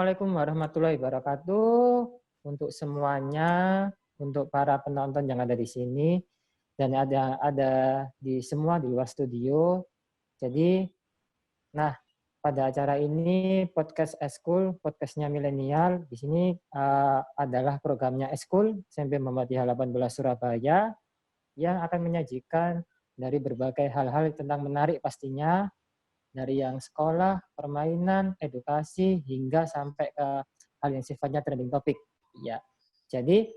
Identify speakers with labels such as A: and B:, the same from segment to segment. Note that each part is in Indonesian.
A: Assalamualaikum warahmatullahi wabarakatuh untuk semuanya, untuk para penonton yang ada di sini dan ada di semua di luar studio. Jadi, nah pada acara ini podcast Eskul, podcastnya milenial. Di sini adalah programnya Eskul SMP Muhammadiyah 18 Surabaya yang akan menyajikan dari berbagai hal-hal tentang menarik pastinya, dari yang sekolah, permainan, edukasi, hingga sampai ke hal yang sifatnya trending topik. Ya, jadi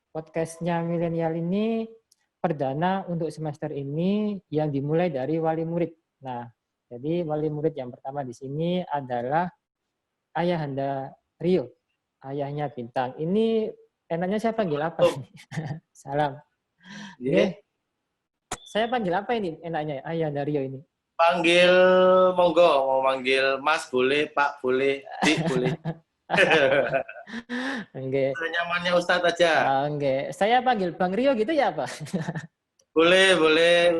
A: podcastnya milenial ini perdana untuk semester ini yang dimulai dari wali murid. Nah, jadi wali murid yang pertama di sini adalah Ayahanda Rio, ayahnya Bintang. Ini enaknya saya panggil apa? Salam.
B: Yeah.
A: Saya panggil apa ini enaknya Ayahanda Rio ini?
B: Panggil monggo, mau manggil Mas boleh, Pak boleh, Dik boleh.
A: Enggak.
B: Nyamannya Ustadz aja.
A: Enggak. Saya panggil Bang Rio gitu ya, Pak?
B: Boleh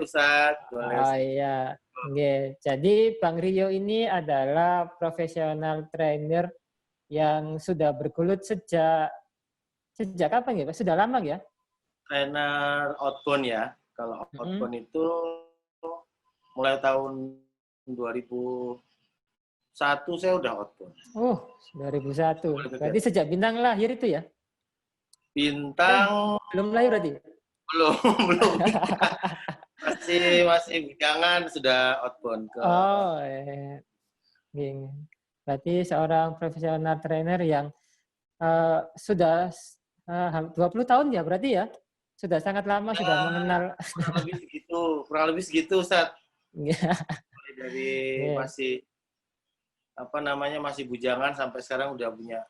B: Ustadz. Boleh.
A: Oh iya. Enggak. Jadi Bang Rio ini adalah profesional trainer yang sudah bergelut sejak kapan ya, Pak? Sudah lama ya?
B: Trainer outbound ya. Kalau outbound itu mulai tahun 2001 saya udah outbound.
A: 2001. Berarti sejak Bintang lahir itu ya?
B: Bintang
A: belum lahir berarti?
B: Belum. masih bujangan sudah outbound ke.
A: Oh, berarti seorang profesional trainer yang sudah 20 tahun ya berarti ya? Sudah sangat lama sudah mengenal.
B: Kurang lebih segitu, Ustaz. Dari masih bujangan sampai sekarang udah punya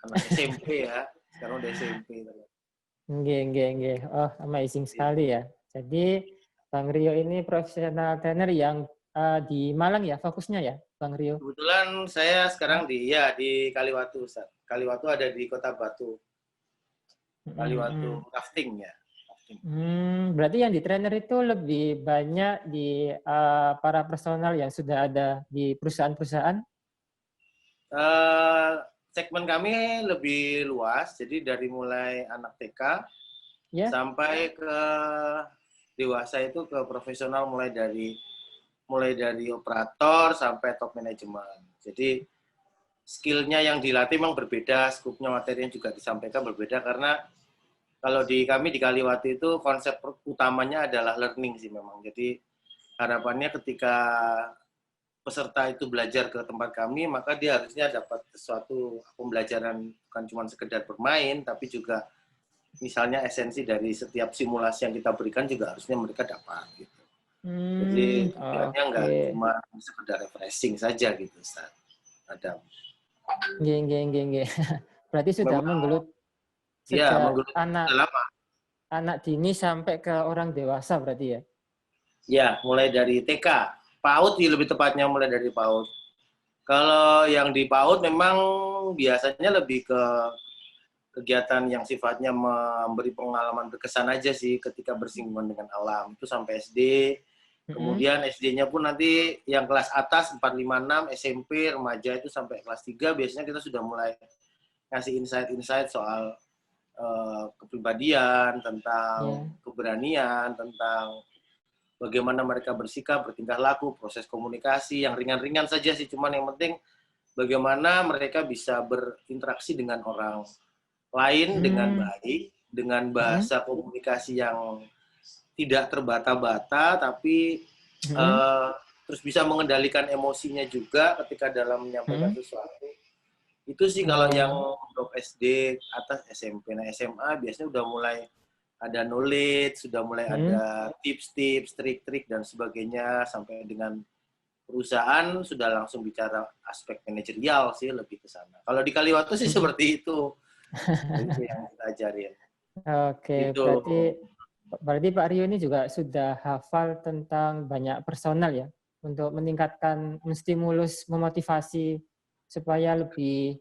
B: anak SMP ya. Sekarang udah SMP.
A: Nggih. Oh, amazing sekali ya. Jadi Bang Rio ini profesional trainer yang di Malang ya fokusnya ya, Bang Rio?
B: Kebetulan saya sekarang di Kaliwatu, Ustaz. Kaliwatu ada di Kota Batu. Kaliwatu rafting ya.
A: Berarti yang di trainer itu lebih banyak di para personal yang sudah ada di perusahaan-perusahaan?
B: Segmen kami lebih luas, jadi dari mulai anak TK sampai ke dewasa itu ke profesional mulai dari operator sampai top manajemen. Jadi skillnya yang dilatih memang berbeda, skupnya materinya juga disampaikan berbeda karena kalau kami di Kaliwatu itu konsep utamanya adalah learning sih memang. Jadi harapannya ketika peserta itu belajar ke tempat kami, maka dia harusnya dapat sesuatu pembelajaran bukan cuma sekedar bermain, tapi juga misalnya esensi dari setiap simulasi yang kita berikan juga harusnya mereka dapat gitu. Jadi tujuannya nggak cuma sekedar refreshing saja gitu, Ustaz. Adam.
A: Nggih. Berarti sudah menggelut sejak anak dini sampai ke orang dewasa berarti ya?
B: Ya, mulai dari TK. PAUD lebih tepatnya mulai dari PAUD. Kalau yang di PAUD memang biasanya lebih ke kegiatan yang sifatnya memberi pengalaman berkesan aja sih ketika bersinggungan dengan alam. Itu sampai SD. Kemudian SD-nya pun nanti yang kelas atas 4, 5, 6, SMP, remaja itu sampai kelas 3 biasanya kita sudah mulai ngasih insight-insight soal kepribadian, tentang keberanian, tentang bagaimana mereka bersikap, bertingkah laku, proses komunikasi, yang ringan-ringan saja sih, cuman yang penting bagaimana mereka bisa berinteraksi dengan orang lain dengan baik, dengan bahasa komunikasi yang tidak terbata-bata, tapi terus bisa mengendalikan emosinya juga ketika dalam menyampaikan sesuatu. Itu sih kalau yang untuk SD, atas SMP. Nah, SMA biasanya udah mulai ada knowledge, sudah mulai ada tips-tips, trik-trik, dan sebagainya, sampai dengan perusahaan sudah langsung bicara aspek manajerial sih, lebih ke sana. Kalau di Kaliwatu sih seperti itu. Itu yang kita ajarin.
A: Oke, gitu. Berarti Pak Rio ini juga sudah hafal tentang banyak personal ya, untuk meningkatkan, menstimulus, memotivasi supaya lebih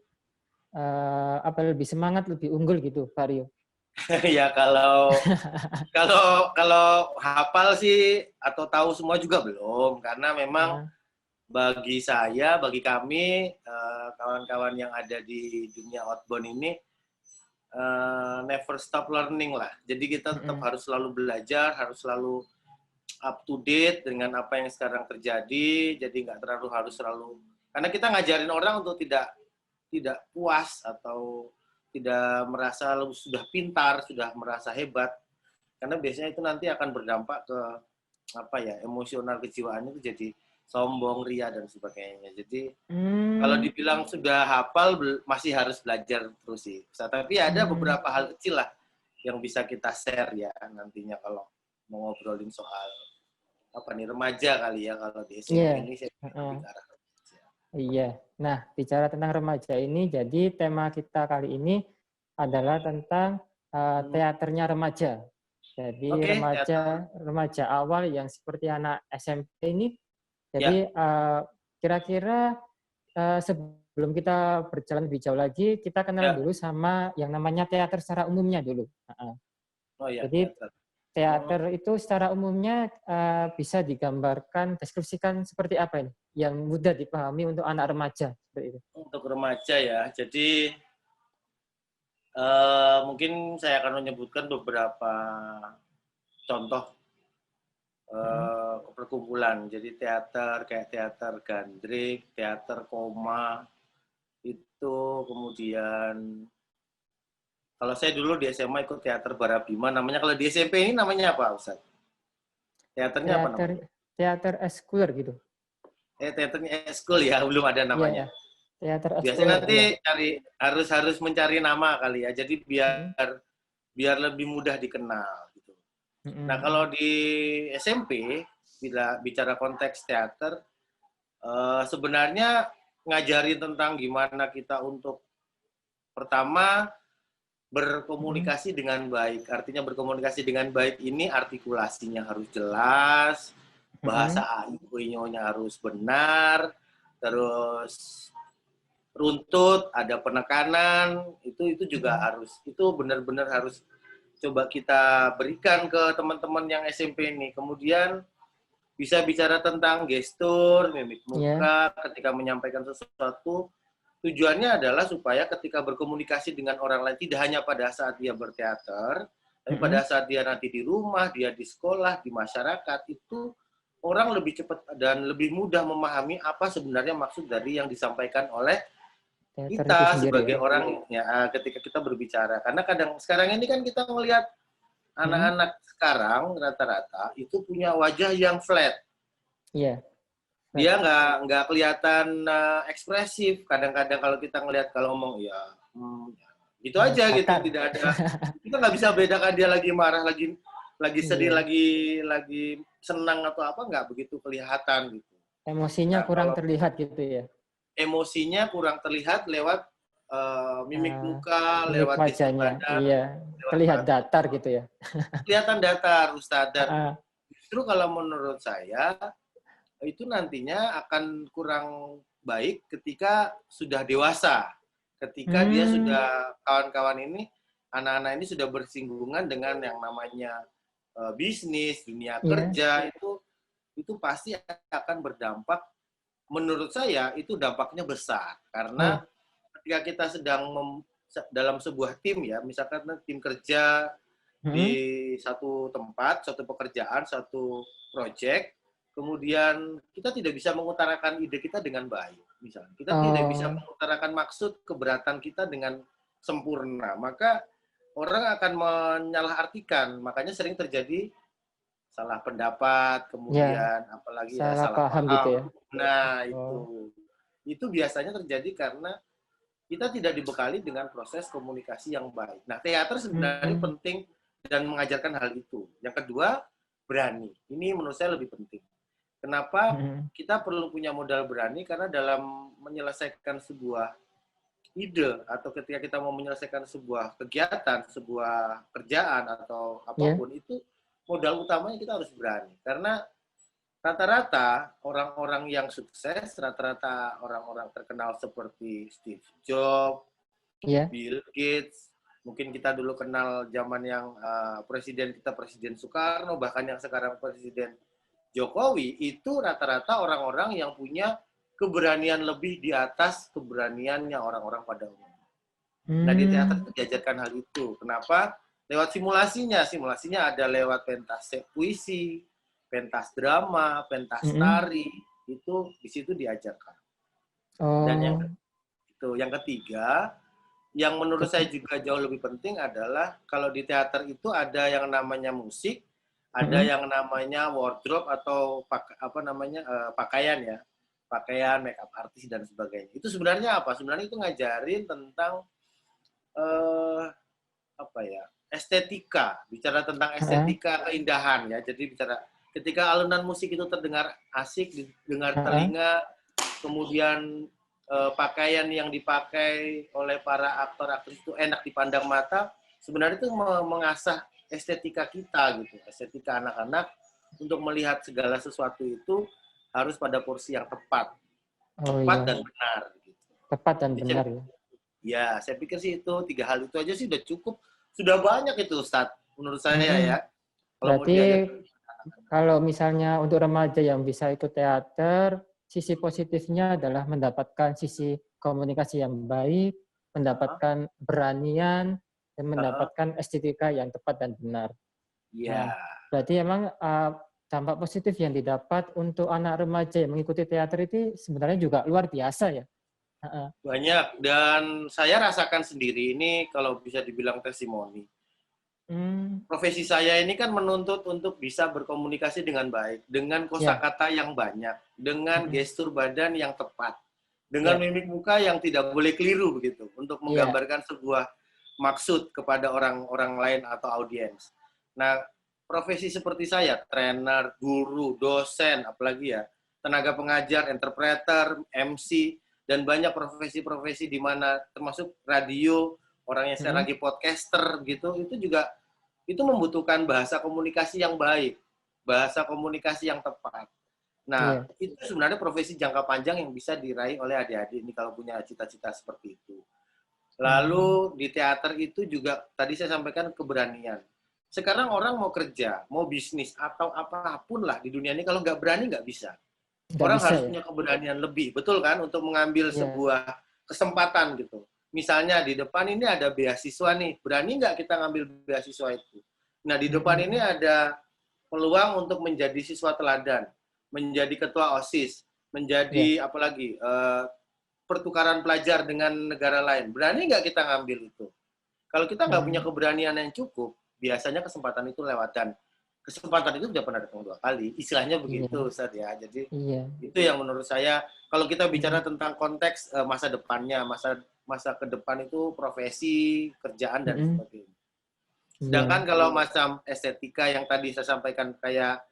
A: lebih semangat, lebih unggul gitu, Pak Rio.
B: Ya kalau hafal sih atau tahu semua juga belum, karena memang bagi saya, bagi kami, kawan-kawan yang ada di dunia outbound ini, never stop learning lah. Jadi kita tetap harus selalu belajar, harus selalu up to date dengan apa yang sekarang terjadi. Jadi nggak terlalu harus selalu, karena kita ngajarin orang untuk tidak puas atau tidak merasa sudah pintar, sudah merasa hebat. Karena biasanya itu nanti akan berdampak ke emosional kejiwaannya itu jadi sombong, ria dan sebagainya. Jadi kalau dibilang sudah hafal masih harus belajar terus sih. Tapi ada beberapa hal kecil lah yang bisa kita share ya nantinya kalau mau ngobrolin soal remaja kali ya, kalau di SMP ini saya bicara remaja.
A: Iya. Nah, bicara tentang remaja ini, jadi tema kita kali ini adalah tentang teaternya remaja. Jadi remaja awal yang seperti anak SMP ini. Jadi kira-kira sebelum kita berjalan lebih jauh lagi, kita kenal dulu sama yang namanya teater secara umumnya dulu. Jadi teater itu secara umumnya bisa digambarkan, deskripsikan seperti apa ini? Yang mudah dipahami untuk anak remaja seperti itu.
B: Untuk remaja ya, jadi mungkin saya akan menyebutkan beberapa contoh perkumpulan. Jadi teater kayak teater Gandrik, teater Koma, itu kemudian kalau saya dulu di SMA ikut teater Barabima, namanya. Kalau di SMP ini namanya apa, Ustaz? Teaternya apa namanya?
A: Teater eskuler gitu.
B: Teaternya eskul ya, belum ada namanya.
A: Teater eskuler.
B: Biasanya nanti harus mencari nama kali ya, jadi biar lebih mudah dikenal gitu. Nah, kalau di SMP bila bicara konteks teater, sebenarnya ngajarin tentang gimana kita untuk pertama berkomunikasi dengan baik. Artinya berkomunikasi dengan baik ini artikulasinya harus jelas, bahasa AIO-nya harus benar, terus runtut, ada penekanan, itu juga harus, itu benar-benar harus coba kita berikan ke teman-teman yang SMP ini. Kemudian bisa bicara tentang gestur, mimik muka ketika menyampaikan sesuatu. Tujuannya adalah supaya ketika berkomunikasi dengan orang lain, tidak hanya pada saat dia berteater, tapi pada saat dia nanti di rumah, dia di sekolah, di masyarakat, itu orang lebih cepat dan lebih mudah memahami apa sebenarnya maksud dari yang disampaikan oleh kita sebagai orang ya, ketika kita berbicara. Karena kadang sekarang ini kan kita melihat anak-anak sekarang rata-rata itu punya wajah yang flat.
A: Iya.
B: Dia nggak kelihatan ekspresif. Kadang-kadang kalau kita ngelihat kalau ngomong gitu aja gitu, tidak ada. Kita nggak bisa bedakan dia lagi marah, lagi sedih, lagi senang atau apa, nggak begitu kelihatan gitu.
A: Emosinya kurang terlihat gitu ya.
B: Emosinya kurang terlihat lewat mimik muka, lewat
A: wajahnya. Iya, terlihat datar gitu ya.
B: Kelihatan datar, Ustaz. Dan justru kalau menurut saya itu nantinya akan kurang baik ketika sudah dewasa. Ketika dia sudah, kawan-kawan ini, anak-anak ini sudah bersinggungan dengan yang namanya bisnis, dunia kerja, itu pasti akan berdampak, menurut saya itu dampaknya besar. Karena ketika kita sedang dalam sebuah tim ya, misalkan tim kerja di satu tempat, satu pekerjaan, satu proyek, kemudian kita tidak bisa mengutarakan ide kita dengan baik, misalnya. Kita tidak bisa mengutarakan maksud keberatan kita dengan sempurna, maka orang akan menyalahartikan. Makanya sering terjadi salah pendapat, kemudian apalagi salah paham.
A: Gitu ya.
B: Nah, itu biasanya terjadi karena kita tidak dibekali dengan proses komunikasi yang baik. Nah, teater sebenarnya penting dan mengajarkan hal itu. Yang kedua, berani. Ini menurut saya lebih penting. Kenapa kita perlu punya modal berani? Karena dalam menyelesaikan sebuah ide atau ketika kita mau menyelesaikan sebuah kegiatan, sebuah kerjaan atau apapun, itu modal utamanya kita harus berani. Karena rata-rata orang-orang yang sukses, rata-rata orang-orang terkenal seperti Steve Jobs, Bill Gates, mungkin kita dulu kenal zaman yang Presiden Soekarno, bahkan yang sekarang Presiden Jokowi itu rata-rata orang-orang yang punya keberanian lebih di atas keberaniannya orang-orang pada umumnya. Nah, di teater itu diajarkan hal itu. Kenapa? Lewat simulasinya. Simulasinya ada lewat pentas puisi, pentas drama, pentas tari. Itu di situ diajarkan. Dan yang ketiga, yang menurut saya juga jauh lebih penting adalah kalau di teater itu ada yang namanya musik, ada yang namanya wardrobe atau pakaian ya, pakaian, makeup artis dan sebagainya. Itu sebenarnya apa? Sebenarnya itu ngajarin tentang estetika, bicara tentang estetika keindahan ya. Jadi bicara ketika alunan musik itu terdengar asik, didengar telinga, kemudian pakaian yang dipakai oleh para aktor aktris itu enak dipandang mata, sebenarnya itu mengasah estetika kita gitu, estetika anak-anak untuk melihat segala sesuatu itu harus pada porsi yang tepat, dan benar. Gitu.
A: Tepat dan benar ya.
B: Ya, saya pikir sih itu 3 hal itu aja sih udah cukup, sudah banyak itu Ustadz, menurut saya ya.
A: Berarti kalau misalnya untuk remaja yang bisa ikut teater, sisi positifnya adalah mendapatkan sisi komunikasi yang baik, mendapatkan beranian, dan mendapatkan estetika yang tepat dan benar.
B: Iya.
A: Berarti emang dampak positif yang didapat untuk anak remaja yang mengikuti teater itu sebenarnya juga luar biasa ya?
B: Banyak, dan saya rasakan sendiri ini kalau bisa dibilang testimoni. Profesi saya ini kan menuntut untuk bisa berkomunikasi dengan baik, dengan kosakata yang banyak, dengan gestur badan yang tepat, dengan mimik muka yang tidak boleh keliru begitu, untuk menggambarkan sebuah maksud kepada orang-orang lain atau audiens. Nah, profesi seperti saya, trainer, guru, dosen, apalagi ya, tenaga pengajar, interpreter, MC, dan banyak profesi-profesi di mana termasuk radio, orang yang sekarang lagi podcaster gitu, itu juga itu membutuhkan bahasa komunikasi yang baik, bahasa komunikasi yang tepat. Nah, itu sebenarnya profesi jangka panjang yang bisa diraih oleh adik-adik ini kalau punya cita-cita seperti itu. Lalu di teater itu juga tadi saya sampaikan keberanian. Sekarang orang mau kerja, mau bisnis atau apapun lah di dunia ini, kalau nggak berani nggak bisa. Orang harus punya keberanian lebih, betul kan, untuk mengambil sebuah kesempatan gitu. Misalnya di depan ini ada beasiswa nih, berani nggak kita ngambil beasiswa itu? Nah, di depan ini ada peluang untuk menjadi siswa teladan, menjadi ketua OSIS, menjadi apalagi pertukaran pelajar dengan negara lain. Berani nggak kita ngambil itu? Kalau kita nggak punya keberanian yang cukup, biasanya kesempatan itu lewat, dan kesempatan itu sudah pernah datang 2 kali. Istilahnya begitu, Ustaz ya. Jadi itu yang menurut saya, kalau kita bicara tentang konteks masa depannya, masa ke depan itu profesi, kerjaan, dan sebagainya. Sedangkan kalau macam estetika yang tadi saya sampaikan kayak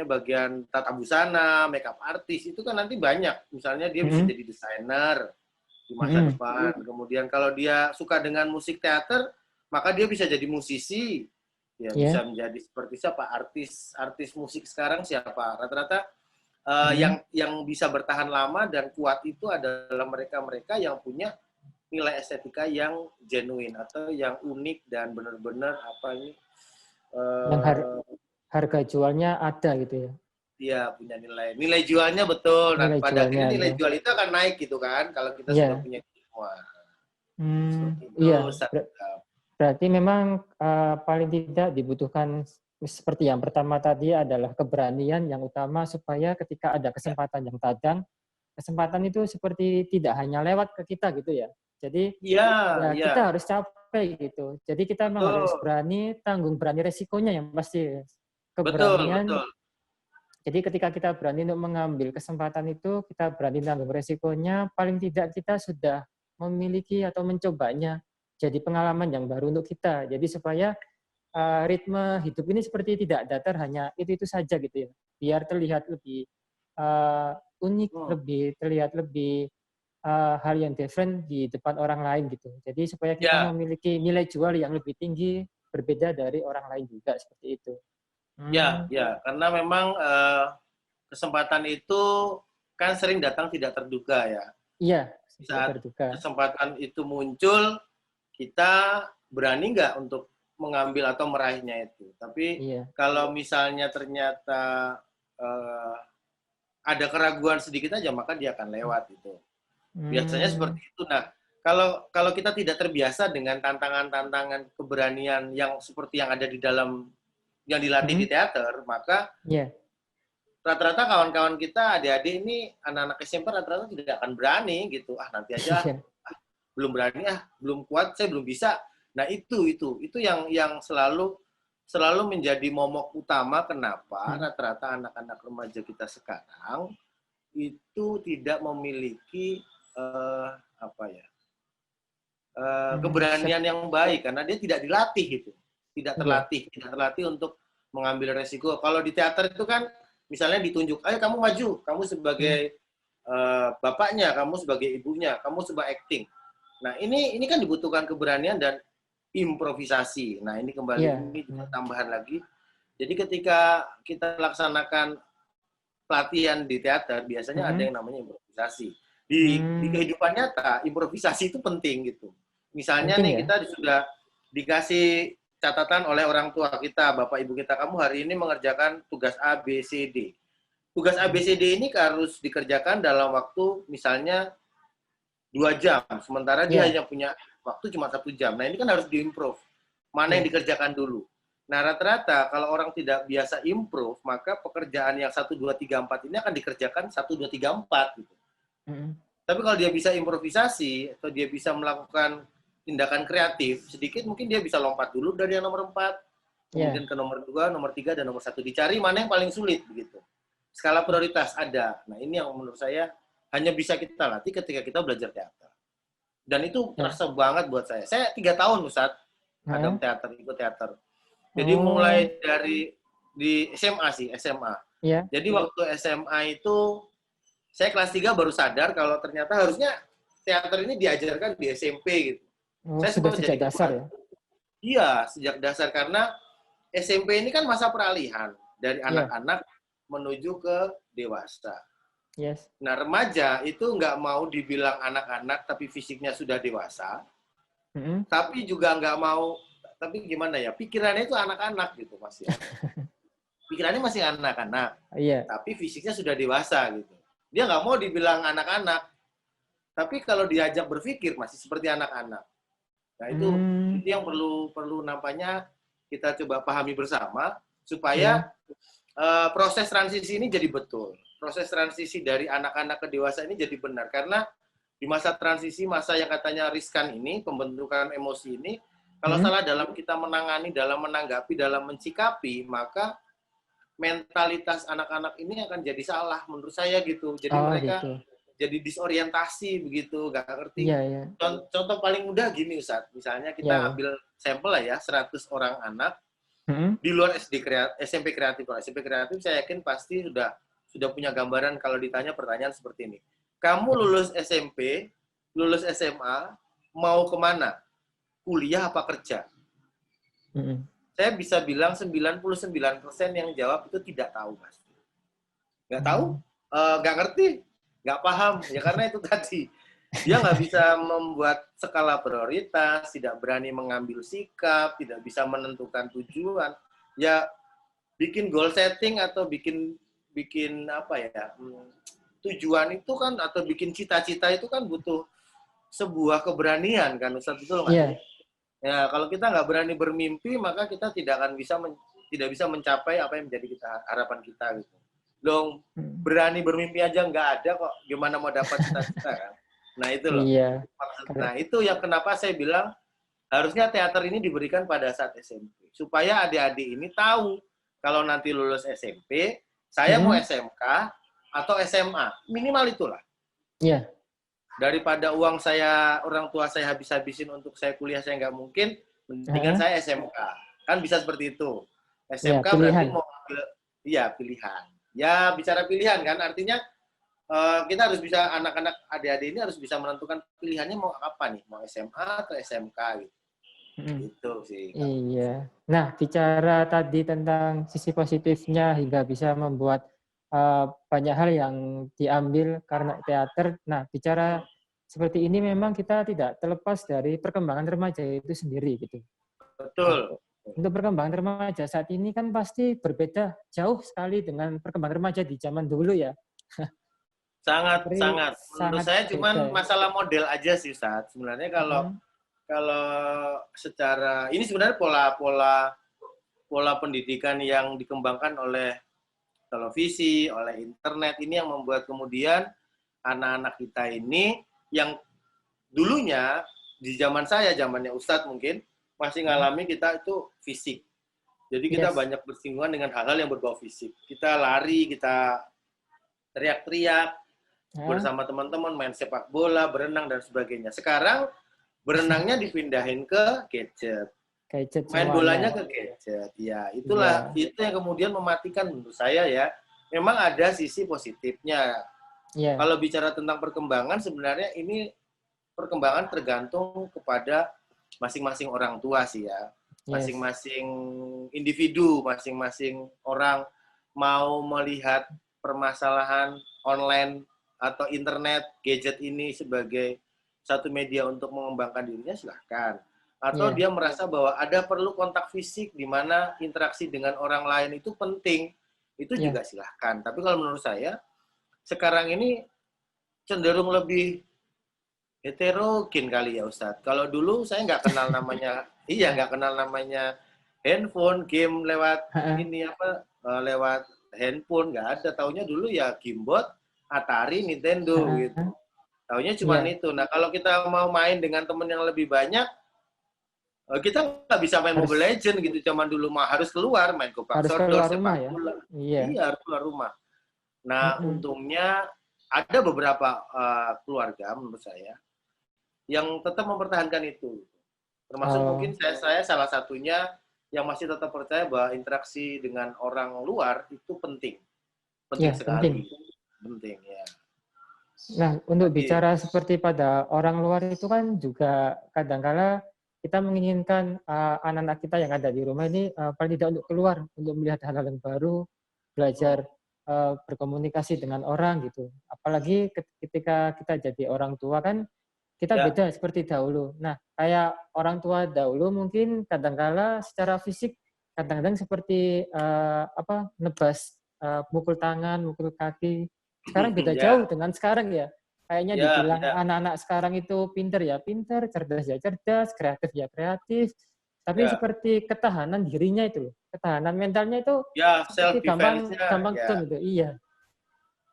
B: bagian tata busana, makeup artis, itu kan nanti banyak. Misalnya dia bisa jadi desainer di masa depan. Kemudian kalau dia suka dengan musik teater, maka dia bisa jadi musisi. Ya, bisa menjadi seperti siapa, artis musik sekarang siapa. Rata-rata yang bisa bertahan lama dan kuat itu adalah mereka-mereka yang punya nilai estetika yang genuine atau yang unik dan benar-benar
A: harga jualnya ada gitu ya.
B: Iya, punya nilai jualnya betul. Dan pada akhirnya nilai jual itu akan naik gitu kan kalau kita sudah punya semua.
A: Iya. Berarti memang paling tidak dibutuhkan seperti yang pertama tadi adalah keberanian yang utama, supaya ketika ada kesempatan yang datang, kesempatan itu seperti tidak hanya lewat ke kita gitu ya. Jadi kita harus capek gitu. Jadi kita memang harus berani, berani resikonya yang pasti. Keberanian. Betul. Jadi ketika kita berani untuk mengambil kesempatan itu, kita berani tanggung resikonya, paling tidak kita sudah memiliki atau mencobanya. Jadi pengalaman yang baru untuk kita. Jadi supaya ritme hidup ini seperti tidak datar, hanya itu saja gitu ya. Biar terlihat lebih unik, terlihat lebih hal yang different di depan orang lain gitu. Jadi supaya kita memiliki nilai jual yang lebih tinggi, berbeda dari orang lain juga, seperti itu.
B: Ya, karena memang kesempatan itu kan sering datang tidak terduga ya.
A: Iya,
B: saat kesempatan itu muncul, kita berani nggak untuk mengambil atau meraihnya itu. Tapi kalau misalnya ternyata ada keraguan sedikit aja, maka dia akan lewat itu. Biasanya seperti itu. Nah, kalau kita tidak terbiasa dengan tantangan-tantangan keberanian yang seperti yang ada di dalam yang dilatih di teater, maka rata-rata kawan-kawan kita, adik-adik ini, anak-anak SMP rata-rata tidak akan berani gitu. Nanti aja, belum berani, belum kuat, saya belum bisa. Nah itu yang selalu menjadi momok utama kenapa rata-rata anak-anak remaja kita sekarang itu tidak memiliki keberanian yang baik karena dia tidak dilatih itu, tidak terlatih untuk mengambil resiko. Kalau di teater itu kan misalnya ditunjuk, ayo kamu maju, kamu sebagai bapaknya, kamu sebagai ibunya, kamu coba acting. Nah ini kan dibutuhkan keberanian dan improvisasi. Nah ini kembali ini tambahan lagi. Jadi ketika kita laksanakan pelatihan di teater, biasanya ada yang namanya improvisasi. Di kehidupan nyata, improvisasi itu penting gitu. Misalnya kita sudah dikasih catatan oleh orang tua kita, bapak ibu kita, kamu hari ini mengerjakan tugas A, B, C, D. Tugas A, B, C, D ini harus dikerjakan dalam waktu misalnya 2 jam, sementara dia hanya punya waktu cuma 1 jam. Nah ini kan harus diimprove. Mana yang dikerjakan dulu. Nah rata-rata kalau orang tidak biasa improve, maka pekerjaan yang 1, 2, 3, 4 ini akan dikerjakan 1, 2, 3, 4 gitu. Tapi kalau dia bisa improvisasi atau dia bisa melakukan tindakan kreatif, sedikit mungkin dia bisa lompat dulu dari yang nomor 4, kemudian ke nomor 2, nomor 3, dan nomor 1. Dicari mana yang paling sulit begitu. Skala prioritas ada. Nah ini yang menurut saya hanya bisa kita latih ketika kita belajar teater. Dan itu terasa banget buat saya. Saya 3 tahun Ustadz ada teater, ikut teater. Jadi mulai dari di SMA. Jadi waktu SMA itu saya kelas 3 baru sadar kalau ternyata harusnya teater ini diajarkan di SMP gitu. Saya
A: sudah sejak dasar ya?
B: Iya, sejak dasar karena SMP ini kan masa peralihan dari anak-anak menuju ke dewasa. Nah, remaja itu nggak mau dibilang anak-anak tapi fisiknya sudah dewasa, tapi juga nggak mau, tapi gimana ya, pikirannya itu anak-anak gitu Mas ya. Pikirannya masih anak-anak, tapi fisiknya sudah dewasa gitu. Dia nggak mau dibilang anak-anak, tapi kalau diajak berpikir masih seperti anak-anak. Nah itu yang perlu nampaknya kita coba pahami bersama supaya proses transisi ini jadi betul. Proses transisi dari anak-anak ke dewasa ini jadi benar. Karena di masa transisi, masa yang katanya riskan ini, pembentukan emosi ini, kalau salah dalam kita menangani, dalam menanggapi, dalam mencikapi, maka mentalitas anak-anak ini akan jadi salah menurut saya gitu. Jadi mereka jadi disorientasi begitu, nggak ngerti. Contoh paling mudah gini Ustaz, misalnya kita ambil sampel lah ya, 100 orang anak di luar SMP kreatif. Kalau SMP kreatif saya yakin pasti sudah punya gambaran kalau ditanya pertanyaan seperti ini. Kamu lulus SMP, lulus SMA, mau kemana? Kuliah apa kerja? Saya bisa bilang 99% yang jawab itu tidak tahu, Mas. Nggak tahu, nggak ngerti, nggak paham. Ya karena itu tadi. Dia nggak bisa membuat skala prioritas, tidak berani mengambil sikap, tidak bisa menentukan tujuan. Ya bikin goal setting atau bikin apa ya, tujuan itu kan, atau bikin cita-cita itu kan butuh sebuah keberanian kan Ustaz, betul nggak? Ya kalau kita nggak berani bermimpi, maka kita tidak akan tidak bisa mencapai apa yang menjadi harapan kita gitu. Dong berani bermimpi aja nggak ada kok, gimana mau dapat cita-cita kan? Nah itu loh. Nah itu yang kenapa saya bilang harusnya teater ini diberikan pada saat SMP supaya adik-adik ini tahu kalau nanti lulus SMP saya mau SMK atau SMA, minimal itulah. Daripada uang orang tua saya habis-habisin untuk saya kuliah, saya nggak mungkin, mendingan saya SMK. Kan bisa seperti itu. SMK berarti mau ambil, pilihan. Ya bicara pilihan kan, artinya kita harus bisa, anak-anak adik-adik ini harus bisa menentukan pilihannya mau apa nih, mau SMA atau SMK gitu. Gitu sih.
A: Iya. Nah, bicara tadi tentang sisi positifnya hingga bisa membuat banyak hal yang diambil karena teater. Nah, bicara seperti ini memang kita tidak terlepas dari perkembangan remaja itu sendiri gitu.
B: Betul.
A: Untuk perkembangan remaja saat ini kan pasti berbeda jauh sekali dengan perkembangan remaja di zaman dulu ya.
B: Sangat. Menurut saya cuman
A: beda.
B: masalah model aja sih, Ustaz. Sebenarnya kalau secara ini sebenarnya pola pendidikan yang dikembangkan oleh televisi, oleh internet ini yang membuat kemudian anak-anak kita ini yang dulunya di zaman saya, zamannya Ustadz mungkin masih ngalami kita itu fisik. Jadi kita banyak bersinggungan dengan hal-hal yang berbau fisik. Kita lari, kita teriak-teriak bersama teman-teman, main sepak bola, berenang dan sebagainya. Sekarang berenangnya dipindahin ke gadget. Main bolanya ke gadget. Ya, itulah itu yang kemudian mematikan menurut saya ya. Memang ada sisi positifnya. Kalau bicara tentang perkembangan, sebenarnya ini perkembangan tergantung kepada masing-masing orang tua sih ya. Masing-masing individu, masing-masing orang mau melihat permasalahan online atau internet, gadget ini sebagai satu media untuk mengembangkan dirinya, silahkan. Atau dia merasa bahwa ada perlu kontak fisik di mana interaksi dengan orang lain itu penting, itu juga silahkan. Tapi kalau menurut saya, sekarang ini cenderung lebih heterogen kali ya Ustadz. Kalau dulu saya nggak kenal namanya, nggak kenal namanya handphone, game lewat lewat handphone, nggak ada. Taunya dulu ya gamebot, Atari, Nintendo gitu. Taunya cuma itu. Nah kalau kita mau main dengan teman yang lebih banyak, kita nggak bisa main Mobile Legends gitu. Zaman dulu mah harus keluar, main Kopak Sodor, sepak bola. Iya, harus keluar rumah. Nah untungnya ada beberapa keluarga menurut saya yang tetap mempertahankan itu. Termasuk mungkin saya salah satunya yang masih tetap percaya bahwa interaksi dengan orang luar itu penting. Penting sekali. Penting ya.
A: Nah, untuk bicara seperti pada orang luar itu kan juga kadang-kala kita menginginkan anak-anak kita yang ada di rumah ini paling tidak untuk keluar, untuk melihat hal-hal yang baru, belajar berkomunikasi dengan orang gitu. Apalagi ketika kita jadi orang tua kan kita beda seperti dahulu. Nah, kayak orang tua dahulu mungkin kadang-kala secara fisik kadang-kadang seperti nebas, mukul tangan, mukul kaki. Sekarang beda jauh dengan sekarang ya. Kayaknya dibilang anak-anak sekarang itu pinter ya pinter, cerdas ya cerdas, kreatif ya kreatif. Tapi seperti ketahanan dirinya itu, ketahanan mentalnya itu seperti gampang gitu. Iya.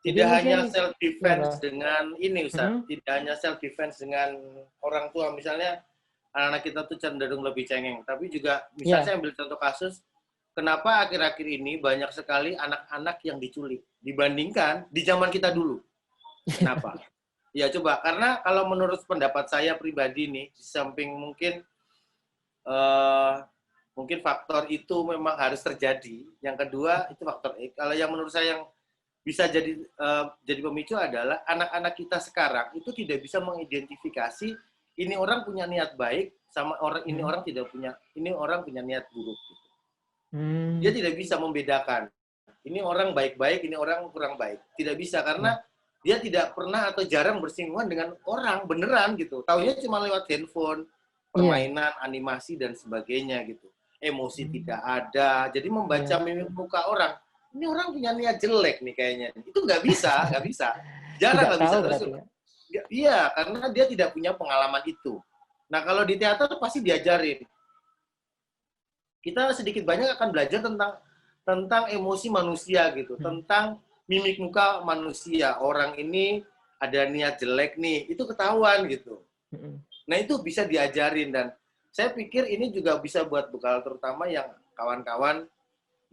B: Tidak hanya self defense dengan ini Ustaz, tidak hanya self defense dengan orang tua. Misalnya anak-anak kita tuh cenderung lebih cengeng, tapi juga misalnya saya ambil contoh kasus, kenapa akhir-akhir ini banyak sekali anak-anak yang diculik dibandingkan di zaman kita dulu. Kenapa? Ya coba, karena kalau menurut pendapat saya pribadi nih, di samping mungkin faktor itu memang harus terjadi. Yang kedua itu faktor kalau yang menurut saya yang bisa jadi pemicu adalah anak-anak kita sekarang itu tidak bisa mengidentifikasi ini orang punya niat baik sama orang ini orang tidak punya, ini orang punya niat buruk gitu. Dia tidak bisa membedakan ini orang baik-baik, ini orang kurang baik. Tidak bisa karena dia tidak pernah atau jarang bersinggungan dengan orang beneran gitu. Taunya cuma lewat handphone, permainan, animasi dan sebagainya gitu. Emosi tidak ada. Jadi membaca mimik muka orang, ini orang punya niat jelek nih kayaknya. Itu nggak bisa. Jarang nggak bisa terus. Iya, karena dia tidak punya pengalaman itu. Nah, kalau di teater pasti diajarin. Kita sedikit banyak akan belajar tentang emosi manusia gitu, tentang mimik muka manusia. Orang ini ada niat jelek nih, itu ketahuan gitu. Nah, itu bisa diajarin dan saya pikir ini juga bisa buat bekal terutama yang kawan-kawan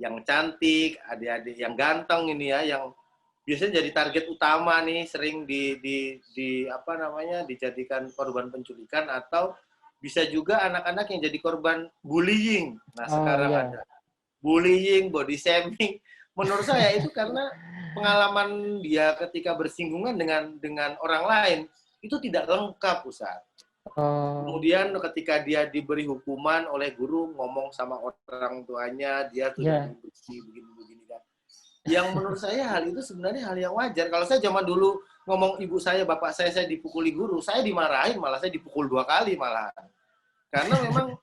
B: yang cantik, adik-adik yang ganteng ini ya, yang biasanya jadi target utama nih, sering dijadikan korban penculikan atau bisa juga anak-anak yang jadi korban bullying. Nah, sekarang ada bullying, body shaming. Menurut saya itu karena pengalaman dia ketika bersinggungan dengan orang lain itu tidak lengkap, Ustaz. Kemudian ketika dia diberi hukuman oleh guru ngomong sama orang tuanya, dia sudah begini kan. Yang menurut saya hal itu sebenarnya hal yang wajar. Kalau saya zaman dulu ngomong ibu saya, bapak saya dipukuli guru, saya dimarahin, malah saya dipukul 2 kali malahan. Karena memang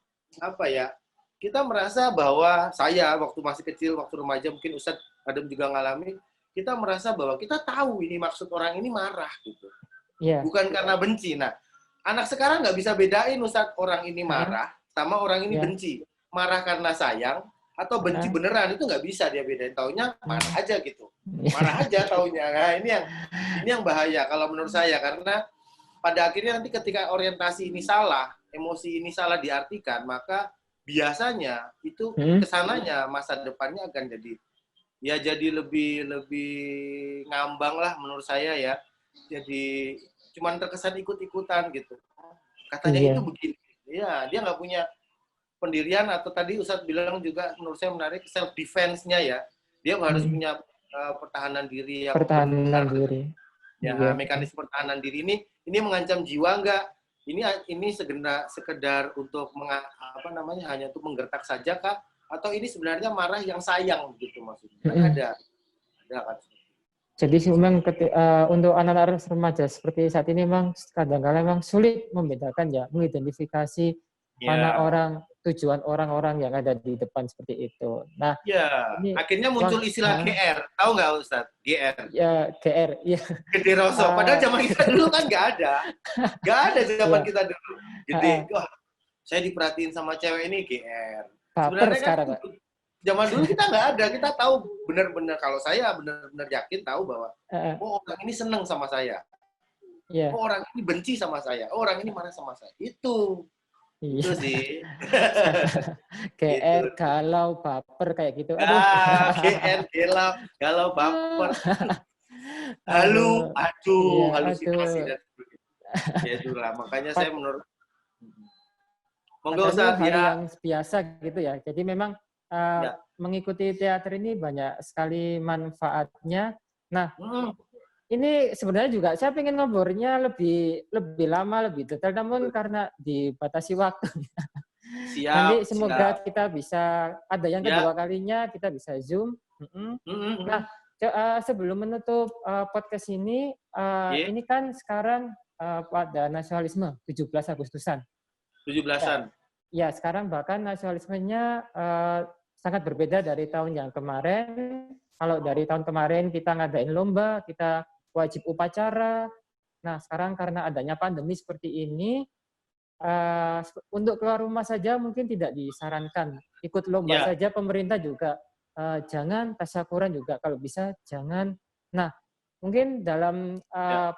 B: kita merasa bahwa saya waktu masih kecil, waktu remaja, mungkin Ustadz Adam juga ngalami, kita merasa bahwa kita tahu ini maksud orang ini marah gitu. Yeah. Bukan karena benci. Nah, anak sekarang nggak bisa bedain Ustadz orang ini marah sama orang ini benci. Marah karena sayang atau benci beneran, itu nggak bisa dia bedain. Taunya marah aja gitu. Marah aja taunya. Nah, ini yang bahaya kalau menurut saya, karena pada akhirnya nanti ketika orientasi ini salah, emosi ini salah diartikan, maka biasanya itu kesananya masa depannya akan jadi lebih ngambang lah menurut saya ya. Jadi cuman terkesan ikut-ikutan gitu. Katanya itu begini. Ya, dia nggak punya pendirian, atau tadi Ustadz bilang juga menurut saya menarik, self defense-nya ya. Dia harus punya pertahanan diri yang
A: pertahanan diri.
B: Ya, mekanisme pertahanan diri ini mengancam jiwa nggak? Ini sekedar untuk hanya untuk menggertak saja kah? Atau ini sebenarnya marah yang sayang gitu maksudnya? Ada kan?
A: Jadi memang untuk anak-anak remaja seperti saat ini memang kadang-kadang memang sulit membedakan ya, mengidentifikasi mana tujuan orang-orang yang ada di depan seperti itu. Nah,
B: ini, akhirnya muncul istilah GR. Tahu nggak Ustadz? GR.
A: Ya, GR. Ya.
B: Gede rosok. Padahal zaman kita dulu kan nggak ada. Nggak ada zaman kita dulu. Gede. Wah, saya diperhatiin sama cewek ini GR.
A: Sebenarnya sekarang,
B: kan zaman dulu kita nggak ada. Kita tahu benar-benar, kalau saya benar-benar yakin tahu bahwa orang ini seneng sama saya. Orang ini benci sama saya. Orang ini marah sama saya. Itu sih.
A: GR, galau, baper kayak gitu.
B: GR, galau, baper. Halusinasi dan sebagainya. Ya itulah, makanya saya menurut
A: monggo Ustaz ya. Yang biasa gitu ya. Jadi memang mengikuti teater ini banyak sekali manfaatnya. Nah, ini sebenarnya juga saya ingin ngobrolnya lebih lama, lebih detail, namun karena dibatasi waktu. Nanti semoga kita bisa, ada yang kedua kalinya, kita bisa Zoom. Nah, sebelum menutup podcast ini kan sekarang pada nasionalisme 17 Agustusan.
B: 17-an.
A: Ya, sekarang bahkan nasionalismenya sangat berbeda dari tahun yang kemarin. Kalau dari tahun kemarin kita ngadain lomba, kita wajib upacara. Nah, sekarang karena adanya pandemi seperti ini, untuk keluar rumah saja mungkin tidak disarankan. Ikut lomba saja, pemerintah juga jangan, tasyakuran juga kalau bisa jangan. Nah, mungkin dalam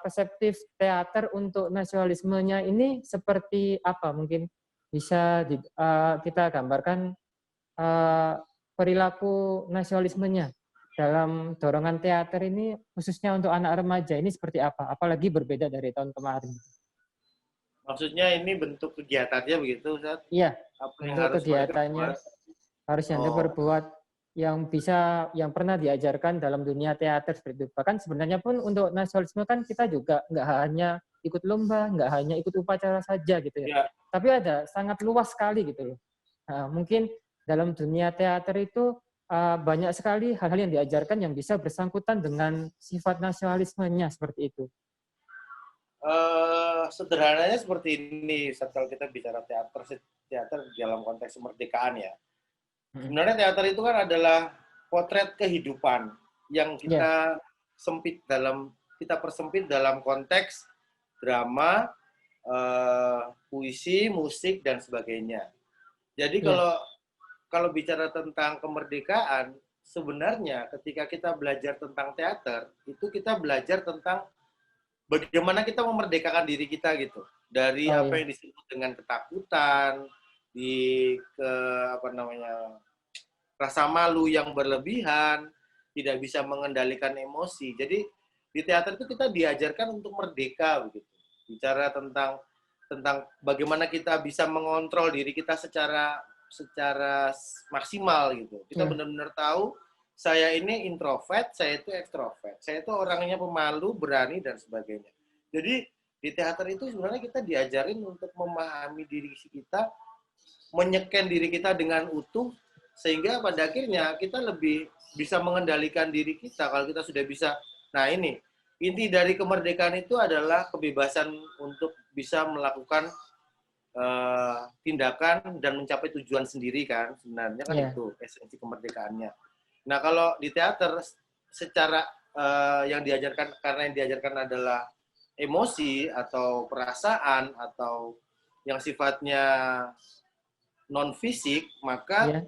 A: perspektif teater untuk nasionalismenya ini seperti apa? Mungkin bisa kita gambarkan perilaku nasionalismenya dalam dorongan teater ini, khususnya untuk anak remaja ini seperti apa? Apalagi berbeda dari tahun kemarin.
B: Maksudnya ini bentuk kegiatannya begitu, Ustaz?
A: Iya, bentuk kegiatannya harus yang diperbuat, yang pernah diajarkan dalam dunia teater seperti itu. Bahkan sebenarnya pun untuk nasionalisme kan kita juga nggak hanya ikut lomba, nggak hanya ikut upacara saja gitu ya. Tapi ada sangat luas sekali gitu loh. Nah, mungkin dalam dunia teater itu banyak sekali hal-hal yang diajarkan yang bisa bersangkutan dengan sifat nasionalismenya seperti itu.
B: Sederhananya seperti ini, kalau kita bicara teater dalam konteks kemerdekaan ya. Sebenarnya teater itu kan adalah potret kehidupan yang kita kita persempit dalam konteks drama, puisi, musik dan sebagainya. Jadi kalau bicara tentang kemerdekaan, sebenarnya ketika kita belajar tentang teater, itu kita belajar tentang bagaimana kita memerdekakan diri kita gitu. Dari apa yang disebut dengan ketakutan, rasa malu yang berlebihan, tidak bisa mengendalikan emosi. Jadi di teater itu kita diajarkan untuk merdeka begitu. Bicara tentang bagaimana kita bisa mengontrol diri kita secara maksimal gitu. Kita benar-benar tahu saya ini introvert, saya itu ekstrovert. Saya itu orangnya pemalu, berani dan sebagainya. Jadi di teater itu sebenarnya kita diajarin untuk memahami diri kita, menyeken diri kita dengan utuh, sehingga pada akhirnya kita lebih bisa mengendalikan diri kita kalau kita sudah bisa. Nah ini, inti dari kemerdekaan itu adalah kebebasan untuk bisa melakukan tindakan dan mencapai tujuan sendiri kan, sebenarnya kan itu esensi kemerdekaannya. Nah kalau di teater secara yang diajarkan, karena yang diajarkan adalah emosi atau perasaan atau yang sifatnya non fisik, maka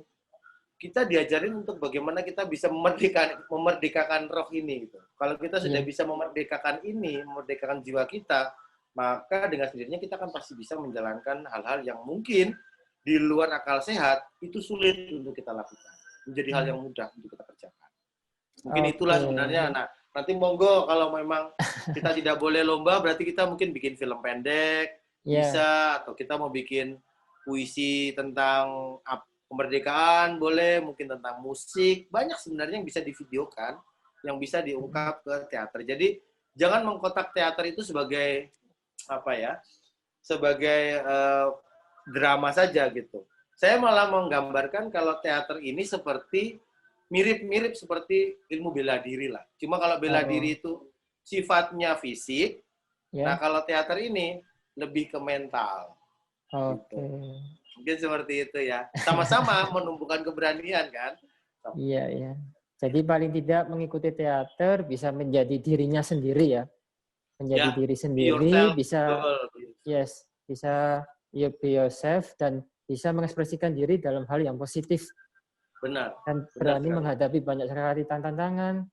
B: kita diajarin untuk bagaimana kita bisa memerdekakan roh ini gitu. Kalau kita sudah bisa memerdekakan ini, memerdekakan jiwa kita, maka dengan sendirinya kita kan pasti bisa menjalankan hal-hal yang mungkin di luar akal sehat itu sulit untuk kita lakukan, menjadi hal yang mudah untuk kita kerjakan. Mungkin itulah sebenarnya. Nah, nanti monggo kalau memang kita tidak boleh lomba, berarti kita mungkin bikin film pendek, bisa, atau kita mau bikin puisi tentang kemerdekaan, boleh, mungkin tentang musik, banyak sebenarnya yang bisa divideokan, yang bisa diungkap ke teater. Jadi jangan mengkotak teater itu sebagai apa ya, sebagai drama saja gitu. Saya malah menggambarkan kalau teater ini seperti mirip-mirip seperti ilmu bela diri lah. Cuma kalau bela diri itu sifatnya fisik, nah kalau teater ini lebih ke mental. Gitu. Mungkin seperti itu ya. Sama-sama menumbuhkan keberanian kan.
A: Iya, iya. Jadi paling tidak mengikuti teater bisa menjadi dirinya sendiri ya. Menjadi diri sendiri, bisa bisa be yourself dan bisa mengekspresikan diri dalam hal yang positif.
B: Benar.
A: Dan berani menghadapi banyak sekali tantangan,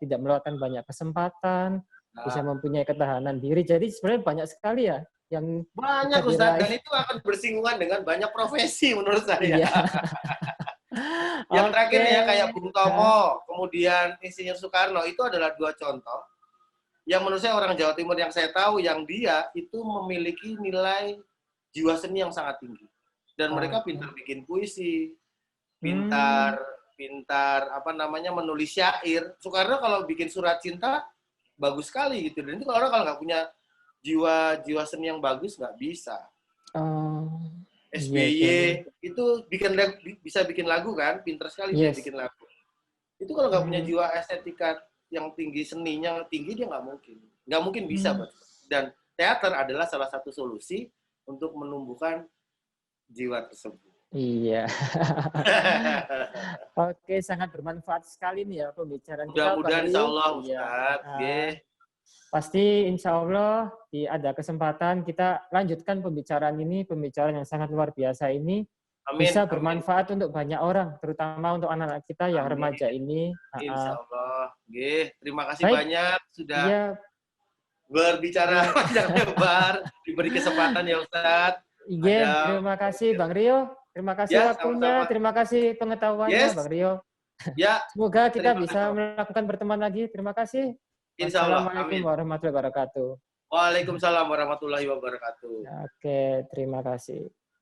A: tidak melewatkan banyak kesempatan, bisa mempunyai ketahanan diri. Jadi sebenarnya banyak sekali ya yang
B: banyak Ustaz, dan itu akan bersinggungan dengan banyak profesi menurut saya. Iya. Yang terakhir ya kayak Bung Tomo, kemudian Insinyur Soekarno, itu adalah dua contoh yang menurut saya orang Jawa Timur yang saya tahu, yang dia itu memiliki nilai jiwa seni yang sangat tinggi. Dan mereka pintar bikin puisi, pintar menulis syair. Soekarno kalau bikin surat cinta bagus sekali gitu. Dan itu kalau nggak punya jiwa seni yang bagus nggak bisa. SBY itu bisa bikin lagu kan, pintar sekali dia bikin lagu. Itu kalau nggak punya jiwa estetika yang tinggi, seninya tinggi, dia nggak mungkin bisa. Dan teater adalah salah satu solusi untuk menumbuhkan jiwa tersebut.
A: Iya. Oke, sangat bermanfaat sekali nih ya pembicaraan kita.
B: Mudah-mudahan insya Allah, Ustaz.
A: Pasti insya Allah ada kesempatan kita lanjutkan pembicaraan yang sangat luar biasa ini. Bisa bermanfaat untuk banyak orang, terutama untuk anak-anak kita yang remaja ini.
B: Insya Allah. Terima kasih banyak sudah berbicara panjang lebar, diberi kesempatan ya Ustaz.
A: Terima kasih Bang Rio. Terima kasih waktunya, terima kasih pengetahuannya Bang Rio. Semoga kita bisa melakukan pertemuan lagi. Terima kasih. Assalamualaikum warahmatullahi wabarakatuh.
B: Waalaikumsalam warahmatullahi wabarakatuh.
A: Oke, terima kasih.